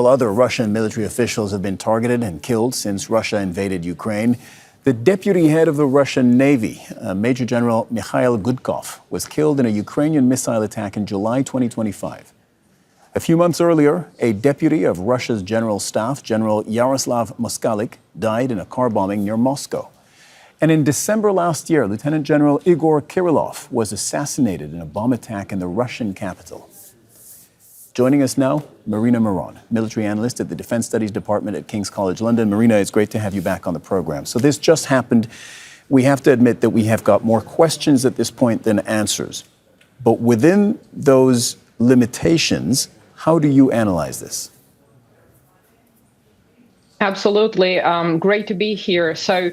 Several other Russian military officials have been targeted and killed since Russia invaded Ukraine. The deputy head of the Russian Navy, Major General Mikhail Gudkov, was killed in a Ukrainian missile attack in July 2025. A few months earlier, a deputy of Russia's general staff, General Yaroslav Moskalik, died in a car bombing near Moscow. And in December last year, Lieutenant General Igor Kirillov was assassinated in a bomb attack in the Russian capital. Joining us now, Marina Miron, military analyst at the Defense Studies Department at King's College London. Marina, it's great to have you back on the program. So this just happened. We have to admit that we have got more questions at this point than answers. But within those limitations, how do you analyze this? Absolutely. Great to be here. So,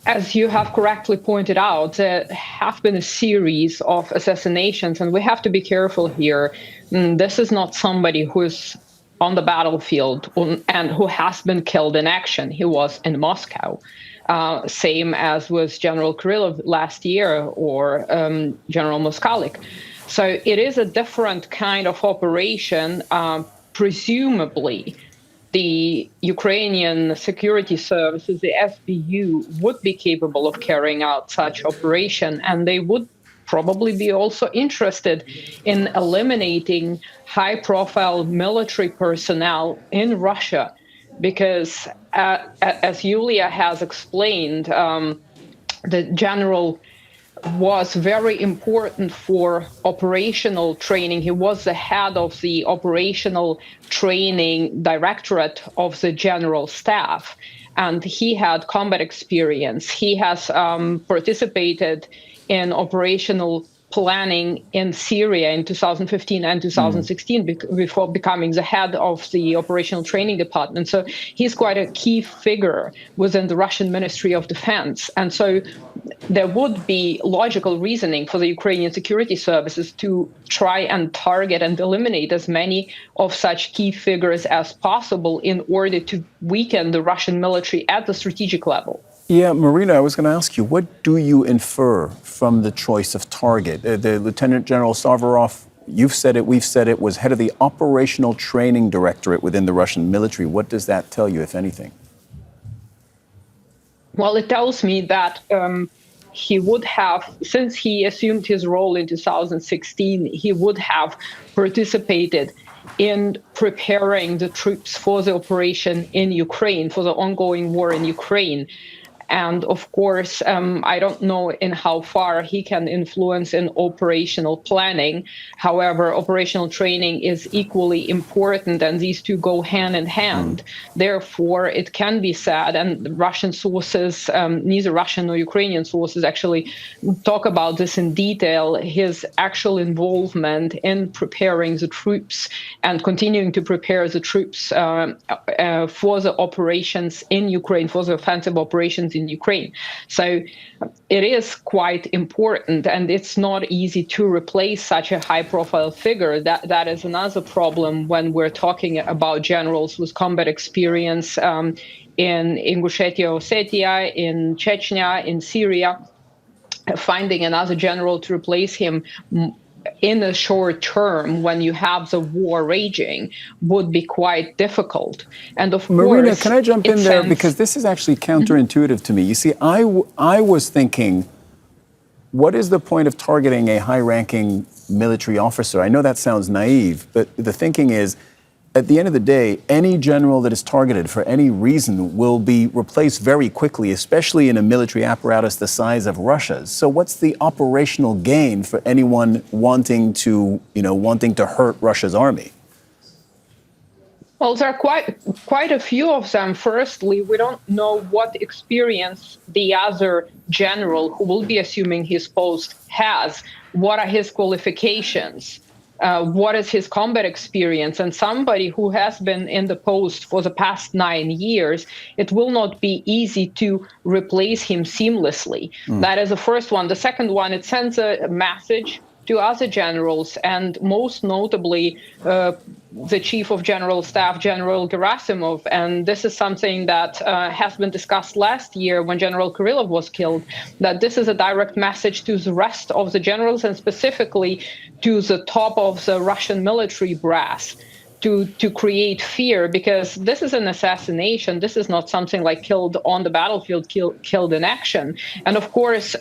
as you have correctly pointed out, there have been a series of assassinations, and we have to be careful here. This is not somebody who is on the battlefield and who has been killed in action. He was in Moscow, same as was General Kirillov last year or General Moskalik. So it is a different kind of operation. Presumably, the Ukrainian security services, the SBU, would be capable of carrying out such operation, and they would probably be also interested in eliminating high-profile military personnel in Russia, because as Yulia has explained, the general was very important for operational training. He was the head of the operational training directorate of the general staff, and he had combat experience. He has participated in operational planning in Syria in 2015 and 2016 before becoming the head of the operational training department. So he's quite a key figure within the Russian Ministry of Defense. And so there would be logical reasoning for the Ukrainian security services to try and target and eliminate as many of such key figures as possible in order to weaken the Russian military at the strategic level. Yeah, Marina, I was going to ask you, what do you infer from the choice of target? The Lieutenant General Sarvarov, you've said it, we've said it, was head of the Operational Training Directorate within the Russian military. What does that tell you, if anything? Well, it tells me that he would have, since he assumed his role in 2016, he would have participated in preparing the troops for the operation in Ukraine, for the ongoing war in Ukraine. And of course, I don't know in how far he can influence in operational planning. However, operational training is equally important, and these two go hand in hand. Therefore, it can be said, and Russian sources, neither Russian nor Ukrainian sources actually talk about this in detail, his actual involvement in preparing the troops and continuing to prepare the troops for the operations in Ukraine, for the offensive operations in Ukraine. So it is quite important, and it's not easy to replace such a high-profile figure. That is another problem when we're talking about generals with combat experience in Ingushetia, Ossetia, in Chechnya, in Syria. Finding another general to replace him in the short term, when you have the war raging, would be quite difficult. And of Marina, course, can I jump in there? Because this is actually counterintuitive to me. You see, I was thinking, what is the point of targeting a high-ranking military officer? I know that sounds naive, but the thinking is, at the end of the day, any general that is targeted for any reason will be replaced very quickly, especially in a military apparatus the size of Russia's. So what's the operational gain for anyone wanting to hurt Russia's army? Well, there are quite a few of them. Firstly, we don't know what experience the other general who will be assuming his post has. What are his qualifications? What is his combat experience? And somebody who has been in the post for the past 9 years, it will not be easy to replace him seamlessly. That is the first one. The second one, it sends a message to other generals, and most notably the Chief of General Staff, General Gerasimov. And this is something that has been discussed last year when General Kirillov was killed, that this is a direct message to the rest of the generals and specifically to the top of the Russian military brass, to create fear, because this is an assassination. This is not something like killed on the battlefield, killed in action. And of course,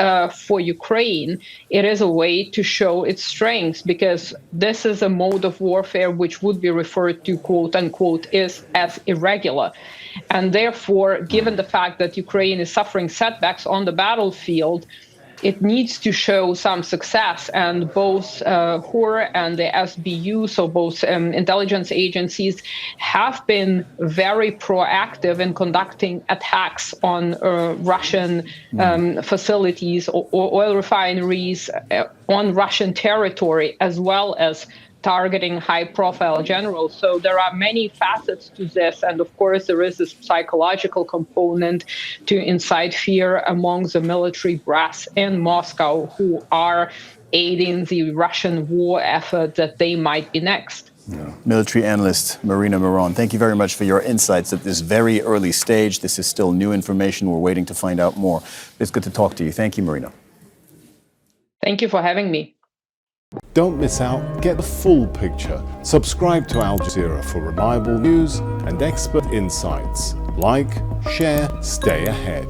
for Ukraine, it is a way to show its strength, because this is a mode of warfare which would be referred to, quote unquote, as irregular. And therefore, given the fact that Ukraine is suffering setbacks on the battlefield, it needs to show some success, and both HUR and the SBU, so both intelligence agencies, have been very proactive in conducting attacks on Russian facilities or oil refineries on Russian territory, as well as targeting high-profile generals. So there are many facets to this, and of course there is this psychological component to incite fear among the military brass in Moscow, who are aiding the Russian war effort that they might be next. Yeah. Military analyst Marina Miron, thank you very much for your insights at this very early stage. This is still new information. We're waiting to find out more. It's good to talk to you. Thank you, Marina. Thank you for having me. Don't miss out, get the full picture. Subscribe to Al Jazeera for reliable news and expert insights. Like, share, stay ahead.